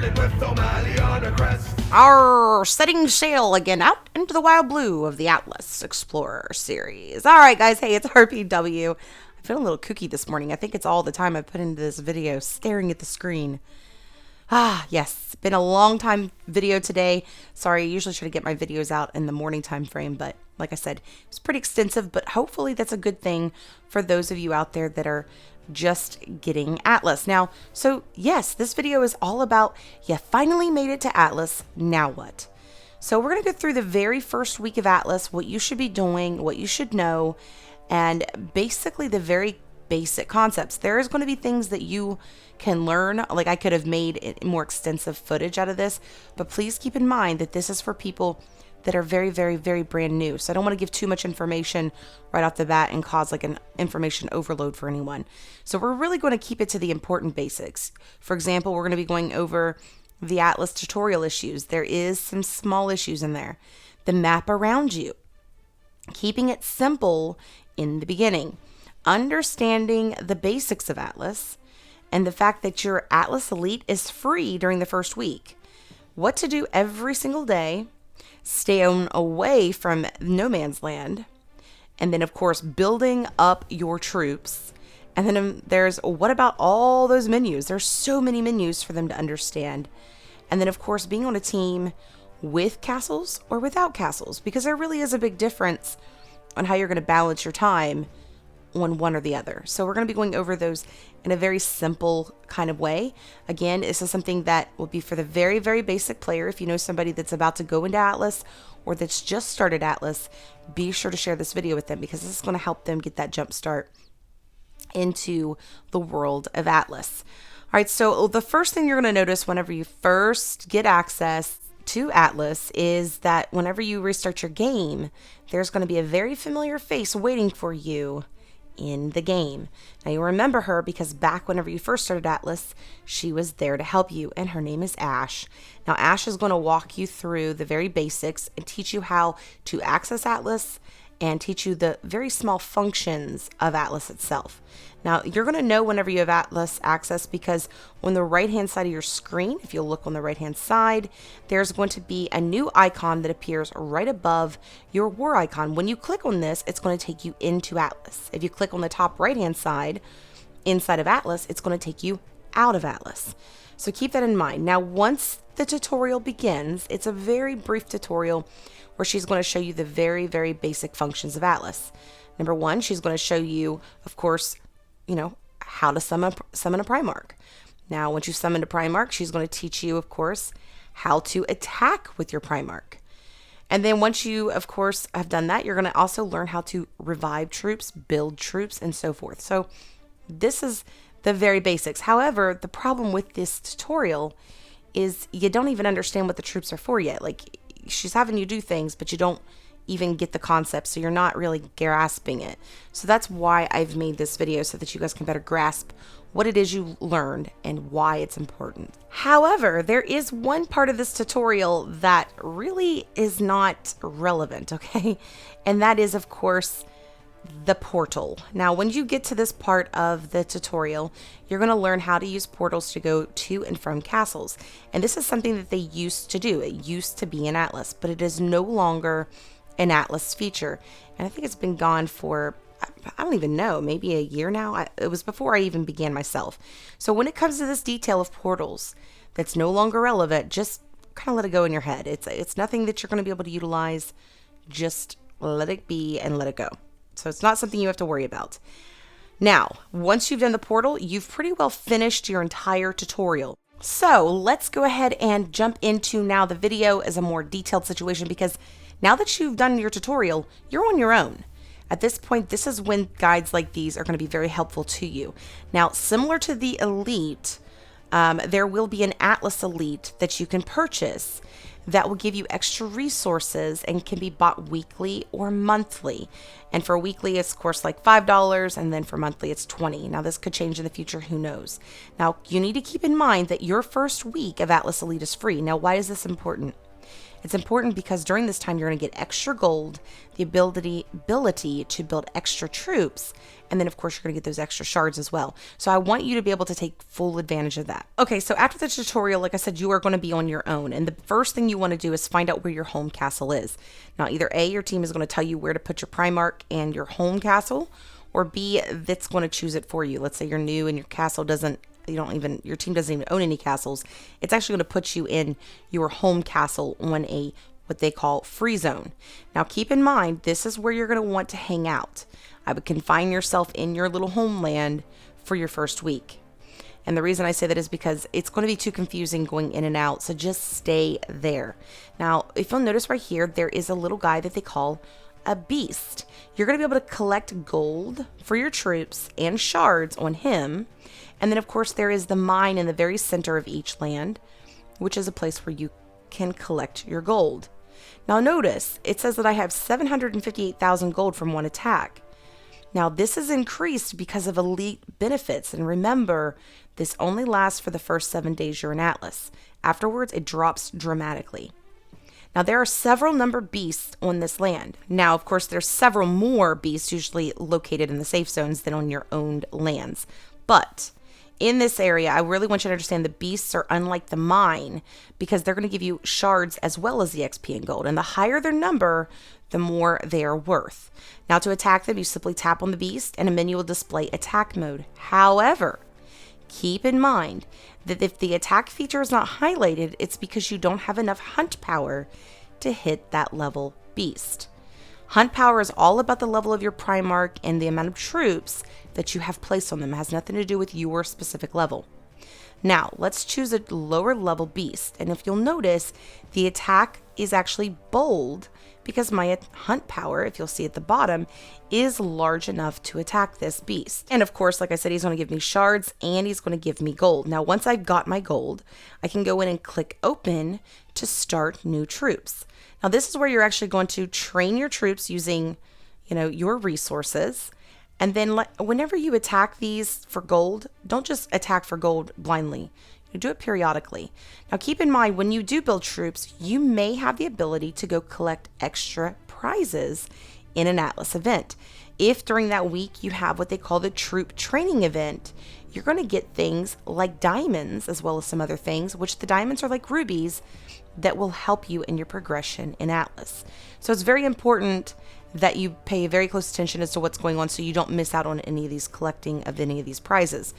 sailing with O'Malley on a crest. Our setting sail again out into the wild blue of the Atlas Explorer series. All right, guys. Hey, it's RPW. I feel a little kooky this morning. I think it's all the time I put into this video staring at the screen. Yes, it's been a long time video today. Sorry, I usually try to get my videos out in the morning time frame, but like I said, it's pretty extensive, but hopefully that's a good thing for those of you out there that are just getting Atlas. Now, so yes, this video is all about you finally made it to Atlas, now what? So we're going to go through the very first week of Atlas, what you should be doing, what you should know, and basically the very basic concepts. There is going to be things that you can learn, like I could have made more extensive footage out of this, but please keep in mind that this is for people that are very, very, very brand new. So I don't want to give too much information right off the bat and cause like an information overload for anyone. So we're really going to keep it to the important basics. For example, we're going to be going over the Atlas tutorial issues. There is some small issues in there. The map around you. Keeping it simple in the beginning. Understanding the basics of Atlas. And the fact that your Atlas Elite is free during the first week. What to do every single day. Stay away from no man's land. And then, of course, building up your troops. And then there's what about all those menus? There's so many menus for them to understand. And then, of course, being on a team with castles or without castles. Because there really is a big difference on how you're going to balance your time on one or the other. So we're going to be going over those in a very simple kind of way. Again, this is something that will be for the very, very basic player. If you know somebody that's about to go into Atlas or that's just started Atlas, be sure to share this video with them because this is going to help them get that jump start into the world of Atlas. All right, so the first thing you're going to notice whenever you first get access to Atlas is that whenever you restart your game, there's going to be a very familiar face waiting for you in the game. Now you remember her because back whenever you first started Atlas, she was there to help you, and her name is Ash. Now Ash is going to walk you through the very basics and teach you how to access Atlas and teach you the very small functions of Atlas itself. Now you're going to know whenever you have Atlas access because on the right hand side of your screen, if you'll look on the right hand side, there's going to be a new icon that appears right above your war icon. When you click on this, it's going to take you into Atlas. If you click on the top right hand side inside of Atlas, it's going to take you out of Atlas. So keep that in mind. Now once the tutorial begins, it's a very brief tutorial where she's going to show you the very, very basic functions of Atlas. Number one, she's going to show you, of course, how to summon a Primark. Now, once you summon a Primark, she's going to teach you, of course, how to attack with your Primark. And then once you, of course, have done that, you're going to also learn how to revive troops, build troops, and so forth. So this is the very basics. However, the problem with this tutorial is you don't even understand what the troops are for yet. Like, she's having you do things, but you don't even get the concept, so you're not really grasping it. So that's why I've made this video, so that you guys can better grasp what it is you learned and why it's important. However, there is one part of this tutorial that really is not relevant, okay? And that is, of course, the portal. Now, when you get to this part of the tutorial, you're going to learn how to use portals to go to and from castles. And this is something that they used to do. It used to be in Atlas, but it is no longer an Atlas feature. And I think it's been gone for, I don't even know, maybe a year now. It was before I even began myself. So when it comes to this detail of portals that's no longer relevant, just kind of let it go in your head. It's nothing that you're going to be able to utilize. Just let it be and let it go. So it's not something you have to worry about. Now, once you've done the portal, you've pretty well finished your entire tutorial. So let's go ahead and jump into now the video as a more detailed situation, because now that you've done your tutorial, you're on your own. At this point, this is when guides like these are going to be very helpful to you. Now, similar to the Elite, there will be an Atlas Elite that you can purchase that will give you extra resources and can be bought weekly or monthly. And for weekly, it's of course like $5, and then for monthly, it's $20. Now, this could change in the future, who knows? Now, you need to keep in mind that your first week of Atlas Elite is free. Now, why is this important? It's important because during this time you're going to get extra gold, the ability to build extra troops, and then of course you're going to get those extra shards as well. So I want you to be able to take full advantage of that. Okay, so after the tutorial, like I said, you are going to be on your own, and the first thing you want to do is find out where your home castle is. Now either A, your team is going to tell you where to put your Primark and your home castle, or B, that's going to choose it for you. Let's say you're new and your castle doesn't, your team doesn't even own any castles. It's actually going to put you in your home castle on a, what they call free zone. Now keep in mind, this is where you're going to want to hang out. I would confine yourself in your little homeland for your first week. And the reason I say that is because it's going to be too confusing going in and out. So just stay there. Now, if you'll notice right here, there is a little guy that they call a beast. You're going to be able to collect gold for your troops and shards on him. And then of course there is the mine in the very center of each land, which is a place where you can collect your gold. Now notice, it says that I have 758,000 gold from one attack. Now this is increased because of elite benefits, and remember, this only lasts for the first 7 days you're in Atlas. Afterwards, it drops dramatically. Now there are several numbered beasts on this land. Now, of course, there's several more beasts usually located in the safe zones than on your owned lands. But in this area, I really want you to understand the beasts are unlike the mine because they're going to give you shards as well as the XP and gold. And the higher their number, the more they are worth. Now to attack them, you simply tap on the beast and a menu will display attack mode. However, keep in mind that if the attack feature is not highlighted, it's because you don't have enough hunt power to hit that level beast. Hunt power is all about the level of your Primark and the amount of troops that you have placed on them. It has nothing to do with your specific level. Now, let's choose a lower level beast. And if you'll notice, the attack is actually bold because my hunt power, if you'll see at the bottom, is large enough to attack this beast. And of course, like I said, he's going to give me shards and he's going to give me gold. Now, once I've got my gold, I can go in and click open to start new troops. Now, this is where you're actually going to train your troops using, your resources. And then whenever you attack these for gold, don't just attack for gold blindly. You do it periodically. Now keep in mind, when you do build troops, you may have the ability to go collect extra prizes in an Atlas event. If during that week you have what they call the troop training event, you're going to get things like diamonds as well as some other things, which the diamonds are like rubies that will help you in your progression in Atlas. So it's very important that you pay very close attention as to what's going on so you don't miss out on any of these collecting of any of these prizes.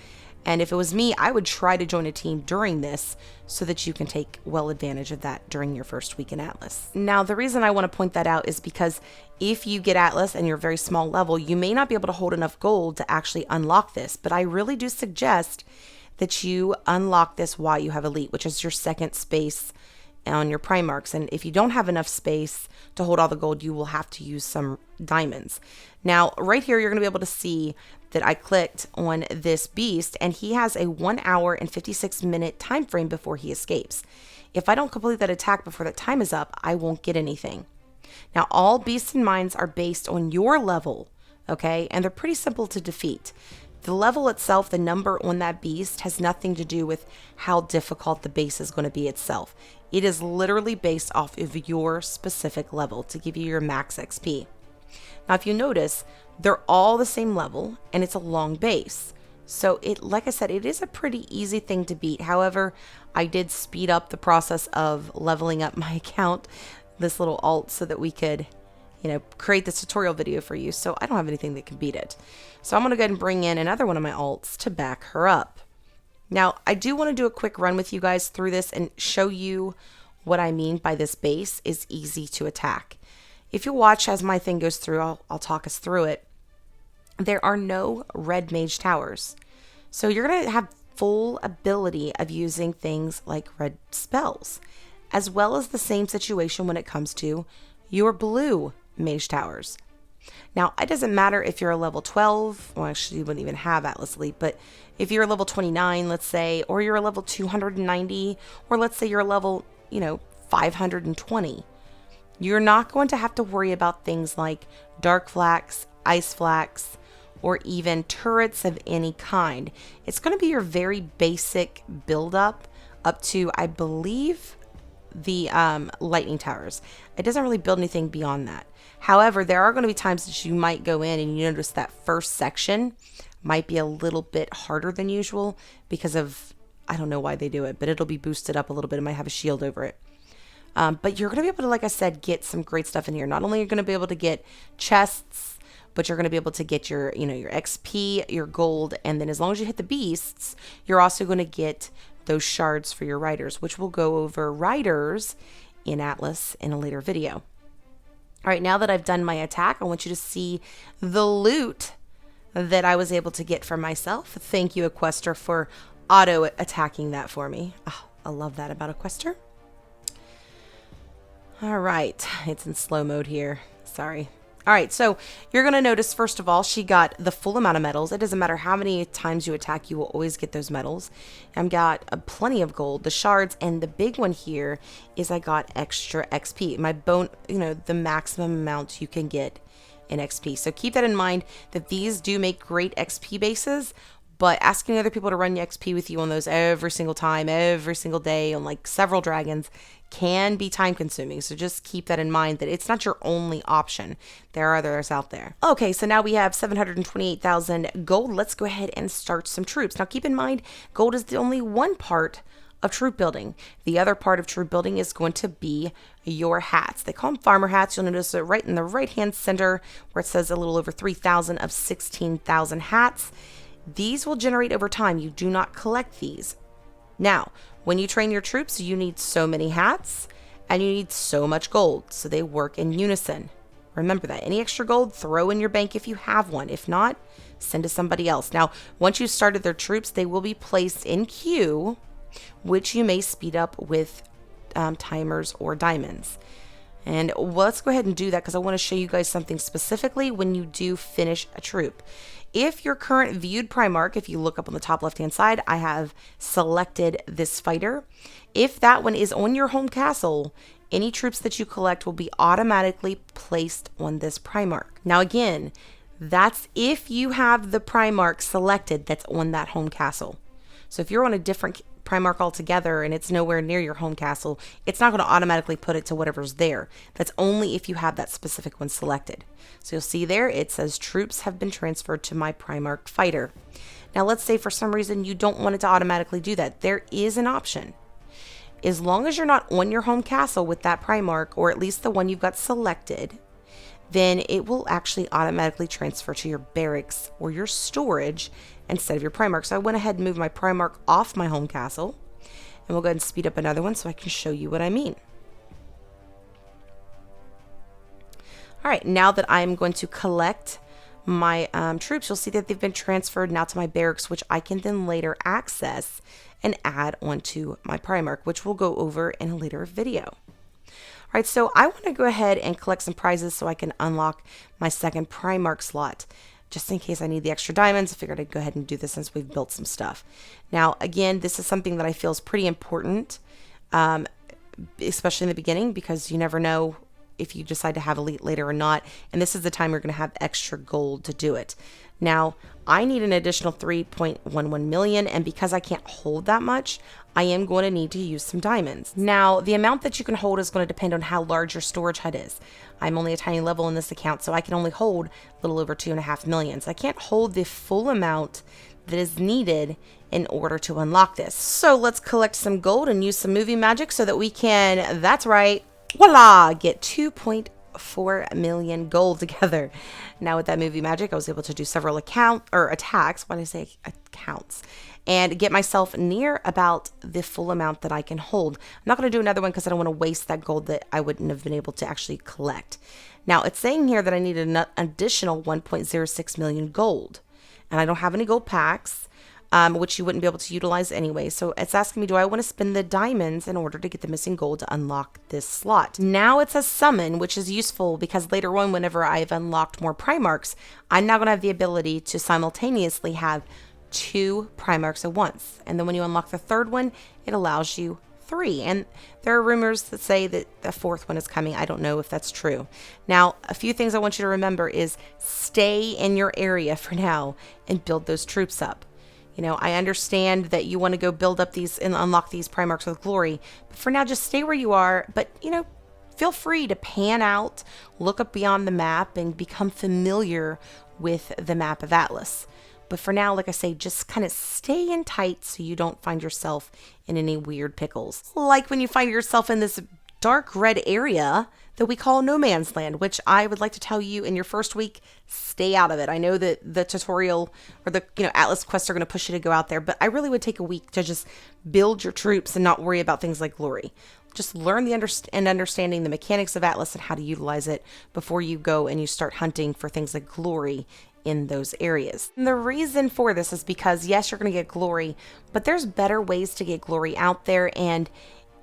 And if it was me, I would try to join a team during this so that you can take well advantage of that during your first week in Atlas. Now, the reason I want to point that out is because if you get Atlas and you're a very small level, you may not be able to hold enough gold to actually unlock this. But I really do suggest that you unlock this while you have Elite, which is your second space on your Primarks. And if you don't have enough space to hold all the gold, you will have to use some diamonds. Now, right here, you're going to be able to see that I clicked on this beast and he has a 1 hour and 56 minute time frame before he escapes. If I don't complete that attack before that time is up, I won't get anything. Now, all beasts and mines are based on your level, okay? And they're pretty simple to defeat. The level itself, the number on that beast, has nothing to do with how difficult the base is going to be itself. It is literally based off of your specific level to give you your max XP. Now, if you notice, they're all the same level and it's a long base. So like I said, it is a pretty easy thing to beat. However, I did speed up the process of leveling up my account, this little alt, so that we could, create this tutorial video for you. So I don't have anything that can beat it. So I'm going to go ahead and bring in another one of my alts to back her up. Now, I do want to do a quick run with you guys through this and show you what I mean by this base is easy to attack. If you watch as my thing goes through, I'll talk us through it. There are no red mage towers. So you're going to have full ability of using things like red spells, as well as the same situation when it comes to your blue mage towers. Now, it doesn't matter if you're a level 12, well, actually you wouldn't even have Atlas Elite, but if you're a level 29, let's say, or you're a level 290, or let's say you're a level, 520, you're not going to have to worry about things like dark flax, ice flax, or even turrets of any kind. It's going to be your very basic build up to, I believe, the lightning towers. It doesn't really build anything beyond that. However, there are going to be times that you might go in and you notice that first section might be a little bit harder than usual because of, I don't know why they do it, but it'll be boosted up a little bit. It might have a shield over it. But you're going to be able to, like I said, get some great stuff in here. Not only are you going to be able to get chests, but you're going to be able to get your XP, your gold, and then as long as you hit the beasts, you're also going to get those shards for your riders, which we'll go over riders in Atlas in a later video. All right, now that I've done my attack, I want you to see the loot that I was able to get for myself. Thank you, Equester, for auto attacking that for me. Oh, I love that about Equester. All right, it's in slow mode here. Sorry. All right, so you're going to notice, first of all, she got the full amount of medals. It doesn't matter how many times you attack, you will always get those medals. I've got plenty of gold, the shards, and the big one here is I got extra XP. My bone, the maximum amount you can get in XP. So keep that in mind that these do make great XP bases, but asking other people to run XP with you on those every single time, every single day on like several dragons can be time consuming. So just keep that in mind that it's not your only option. There are others out there. Okay, so now we have 728,000 gold. Let's go ahead and start some troops. Now keep in mind, gold is the only one part of troop building. The other part of troop building is going to be your hats. They call them farmer hats. You'll notice it right in the right hand center where it says a little over 3,000 of 16,000 hats. These will generate over time. You do not collect these. Now, when you train your troops, you need so many hats and you need so much gold. So they work in unison. Remember that. Any extra gold, throw in your bank if you have one. If not, send to somebody else. Now, once you've started their troops, they will be placed in queue, which you may speed up with timers or diamonds. And let's go ahead and do that because I want to show you guys something specifically when you do finish a troop. If your current viewed Primark, if you look up on the top left-hand side, I have selected this fighter. If that one is on your home castle, any troops that you collect will be automatically placed on this Primark. Now again, that's if you have the Primark selected that's on that home castle. So if you're on a different Primark altogether and it's nowhere near your home castle, it's not going to automatically put it to whatever's there. That's only if you have that specific one selected. So you'll see there it says troops have been transferred to my Primark fighter. Now let's say for some reason you don't want it to automatically do that. There is an option. As long as you're not on your home castle with that Primark, or at least the one you've got selected, then it will actually automatically transfer to your barracks or your storage instead of your Primark. So I went ahead and moved my Primark off my home castle, and we'll go ahead and speed up another one so I can show you what I mean. All right, now that I'm going to collect my troops, you'll see that they've been transferred now to my barracks, which I can then later access and add onto my Primark, which we'll go over in a later video. All right, so I want to go ahead and collect some prizes so I can unlock my second Primark slot. Just in case I need the extra diamonds, I figured I'd go ahead and do this since we've built some stuff. Now, again, this is something that I feel is pretty important, especially in the beginning, because you never know if you decide to have elite later or not. And this is the time you're going to have extra gold to do it. Now, I need an additional 3.11 million, and because I can't hold that much, I am going to need to use some diamonds. Now, the amount that you can hold is going to depend on how large your storage hut is. I'm only a tiny level in this account, so I can only hold a little over 2.5 million. So I can't hold the full amount that is needed in order to unlock this. So let's collect some gold and use some movie magic so that we can, that's right, voila, get 2.4 million gold together. Now with that movie magic, I was able to do several attacks, why did I say accounts, and get myself near about the full amount that I can hold. I'm not going to do another one because I don't want to waste that gold that I wouldn't have been able to actually collect. Now it's saying here that I need an additional 1.06 million gold, and I don't have any gold packs, which you wouldn't be able to utilize anyway. So it's asking me, do I want to spend the diamonds in order to get the missing gold to unlock this slot? Now it says summon, which is useful because later on, whenever I've unlocked more Primarks, I'm now going to have the ability to simultaneously have 2 Primarks at once. And then when you unlock the third one, it allows you 3. And there are rumors that say that the 4th one is coming. I don't know if that's true. Now, a few things I want you to remember is stay in your area for now and build those troops up. I understand that you want to go build up these and unlock these Primarks with glory, but for now, just stay where you are. But, feel free to pan out, look up beyond the map, and become familiar with the map of Atlas. But for now, like I say, just kind of stay in tight so you don't find yourself in any weird pickles. Like when you find yourself in this dark red area that we call no man's land, which I would like to tell you in your first week, stay out of it. I know that the tutorial or the Atlas quests are going to push you to go out there, but I really would take a week to just build your troops and not worry about things like glory. Just learn understanding the mechanics of Atlas and how to utilize it before you go and you start hunting for things like glory in those areas. And the reason for this is because, yes, you're going to get glory, but there's better ways to get glory out there. And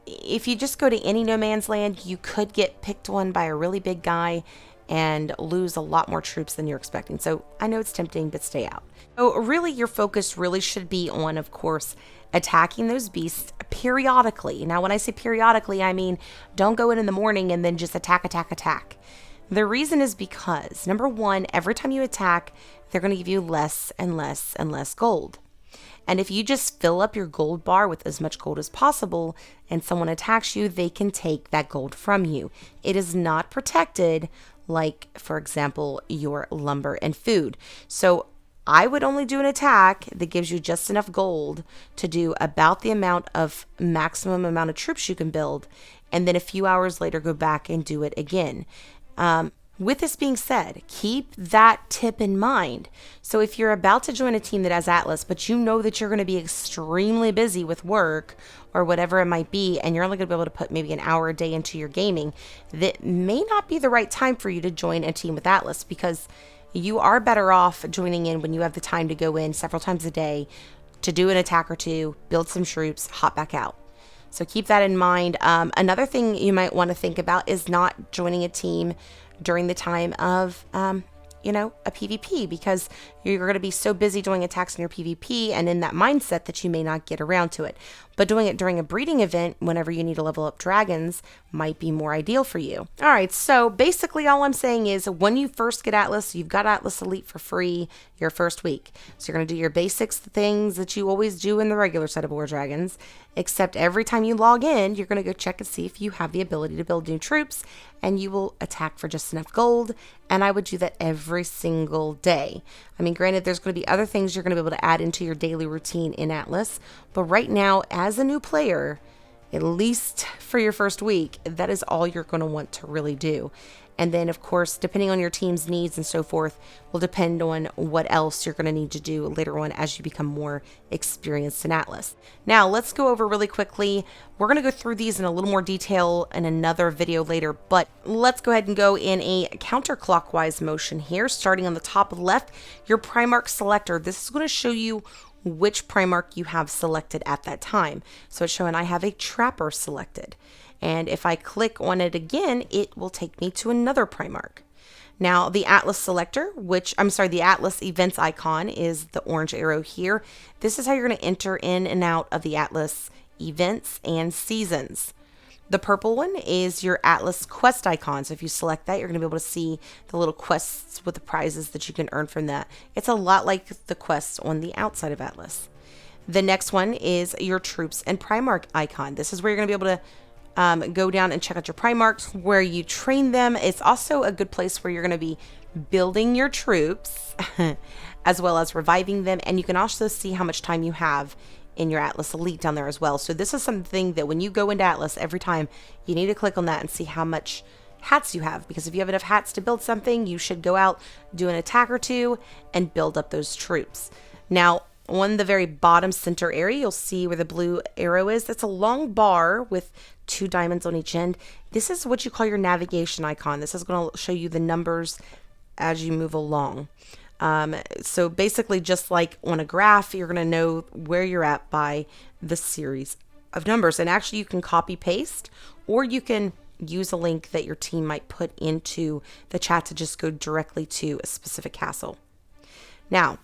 if you just go to any no man's land, you could get picked on by a really big guy and lose a lot more troops than you're expecting. So I know it's tempting, but stay out. So really your focus really should be on, of course, attacking those beasts periodically. Now, when I say periodically, I mean, don't go in the morning and then just attack. The reason is because, number one, every time you attack, they're going to give you less and less and less gold. And if you just fill up your gold bar with as much gold as possible and someone attacks you, they can take that gold from you. It is not protected like, for example, your lumber and food. So I would only do an attack that gives you just enough gold to do about the maximum amount of troops you can build. And then a few hours later, go back and do it again. With this being said, keep that tip in mind. So if you're about to join a team that has Atlas, but you know that you're going to be extremely busy with work or whatever it might be, and you're only going to be able to put maybe an hour a day into your gaming, that may not be the right time for you to join a team with Atlas, because you are better off joining in when you have the time to go in several times a day to do an attack or two, build some troops, hop back out. So keep that in mind. Another thing you might want to think about is not joining a team during the time of, a PvP, because you're going to be so busy doing attacks in your PvP and in that mindset that you may not get around to it. But doing it during a breeding event, whenever you need to level up dragons, might be more ideal for you. All right, so basically all I'm saying is when you first get Atlas, you've got Atlas Elite for free your first week. So you're going to do your basics, things that you always do in the regular set of War Dragons, except every time you log in, you're going to go check and see if you have the ability to build new troops, and you will attack for just enough gold. And I would do that every single day. I mean, granted, there's going to be other things you're going to be able to add into your daily routine in Atlas, but right now, as a new player, at least for your first week, that is all you're going to want to really do. And then, of course, depending on your team's needs and so forth, will depend on what else you're going to need to do later on as you become more experienced in Atlas. Now, let's go over really quickly. We're going to go through these in a little more detail in another video later, but let's go ahead and go in a counterclockwise motion here. Starting on the top left, your Primark Selector. This is going to show you which Primark you have selected at that time. So it's showing I have a Trapper selected. And if I click on it again, it will take me to another Primark. Now, the Atlas Selector, the Atlas Events icon is the orange arrow here. This is how you're going to enter in and out of the Atlas events and seasons. The purple one is your Atlas Quest icon. So if you select that, you're going to be able to see the little quests with the prizes that you can earn from that. It's a lot like the quests on the outside of Atlas. The next one is your Troops and Primark icon. This is where you're going to be able to go down and check out your Primarks, where you train them. It's also a good place where you're going to be building your troops as well as reviving them. And you can also see how much time you have in your Atlas Elite down there as well. So this is something that when you go into Atlas, every time you need to click on that and see how much hats you have, because if you have enough hats to build something, you should go out, do an attack or two, and build up those troops. Now, on the very bottom center area, you'll see where the blue arrow is. That's a long bar with 2 diamonds on each end. This is what you call your navigation icon. This is going to show you the numbers as you move along. So basically, just like on a graph, you're going to know where you're at by the series of numbers. And actually, you can copy paste, or you can use a link that your team might put into the chat to just go directly to a specific castle. Now,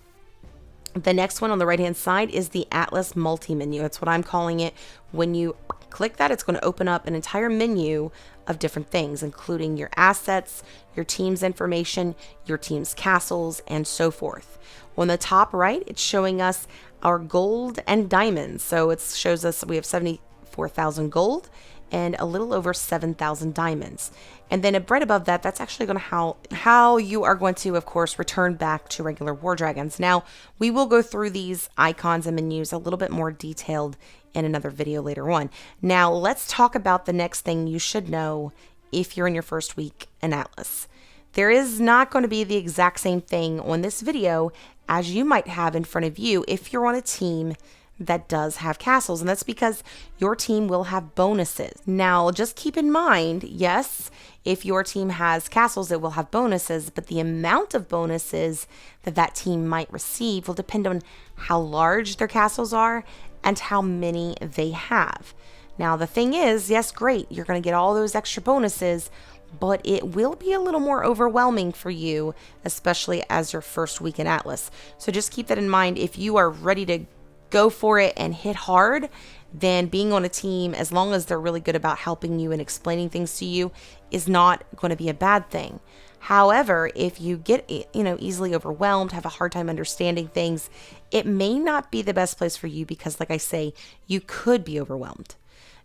the next one on the right hand side is the Atlas multi-menu. That's what I'm calling it. When you click that, it's going to open up an entire menu of different things, including your assets, your team's information, your team's castles, and so forth. On the top right, it's showing us our gold and diamonds. So it shows us we have 74,000 gold and a little over 7,000 diamonds. And then right above that, that's actually going to how you are going to, of course, return back to regular War Dragons. Now, we will go through these icons and menus a little bit more detailed in another video later on. Now, let's talk about the next thing you should know if you're in your first week in Atlas. There is not going to be the exact same thing on this video as you might have in front of you if you're on a team that does have castles, and that's because your team will have bonuses. Now, just keep in mind, yes, if your team has castles, it will have bonuses, but the amount of bonuses that that team might receive will depend on how large their castles are and how many they have. Now, the thing is, yes, great, you're going to get all those extra bonuses, but it will be a little more overwhelming for you, especially as your first week in Atlas. So just keep that in mind. If you are ready to go for it and hit hard, then being on a team, as long as they're really good about helping you and explaining things to you, is not going to be a bad thing. However, if you get, easily overwhelmed, have a hard time understanding things, it may not be the best place for you because, like I say, you could be overwhelmed.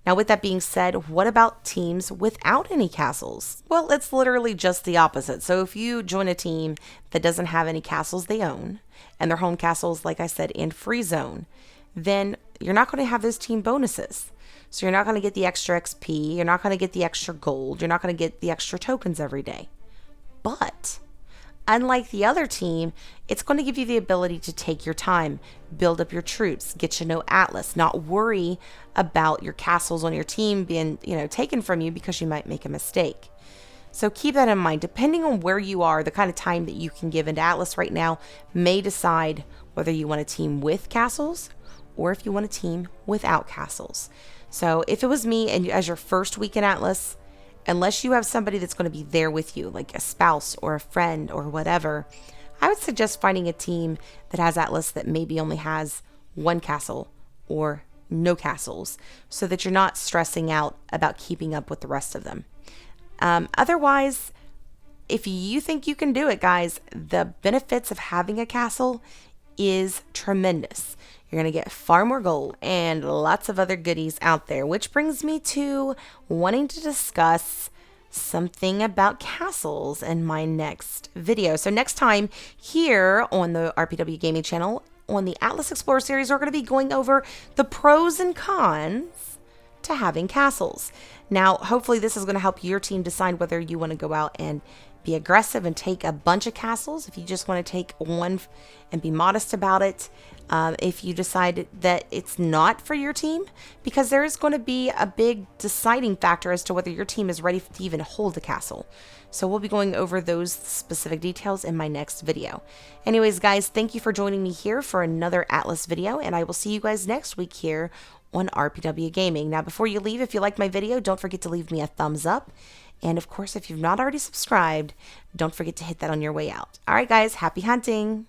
Now, with that being said, what about teams without any castles? Well, it's literally just the opposite. So if you join a team that doesn't have any castles they own, and their home castles, like I said, in free zone, then you're not going to have those team bonuses. So you're not going to get the extra XP, you're not going to get the extra gold, you're not going to get the extra tokens every day. But unlike the other team, it's going to give you the ability to take your time, build up your troops, get to know Atlas, not worry about your castles on your team being, taken from you because you might make a mistake. So keep that in mind. Depending on where you are, the kind of time that you can give into Atlas right now may decide whether you want a team with castles or if you want a team without castles. So if it was me and as your first week in Atlas, unless you have somebody that's going to be there with you, like a spouse or a friend or whatever, I would suggest finding a team that has Atlas that maybe only has one castle or no castles, so that you're not stressing out about keeping up with the rest of them. Otherwise, if you think you can do it, guys, the benefits of having a castle is tremendous. You're going to get far more gold and lots of other goodies out there, which brings me to wanting to discuss something about castles in my next video. So next time here on the RPW Gaming channel, on the Atlas Explorer series, we're going to be going over the pros and cons to having castles. Now, hopefully this is going to help your team decide whether you want to go out and be aggressive and take a bunch of castles, if you just want to take one and be modest about it, if you decide that it's not for your team, because there is going to be a big deciding factor as to whether your team is ready to even hold a castle. So we'll be going over those specific details in my next video. Anyways, guys, thank you for joining me here for another Atlas video, and I will see you guys next week here on RPW Gaming. Now, before you leave, if you liked my video, don't forget to leave me a thumbs up. And of course, if you've not already subscribed, don't forget to hit that on your way out. All right, guys, happy hunting.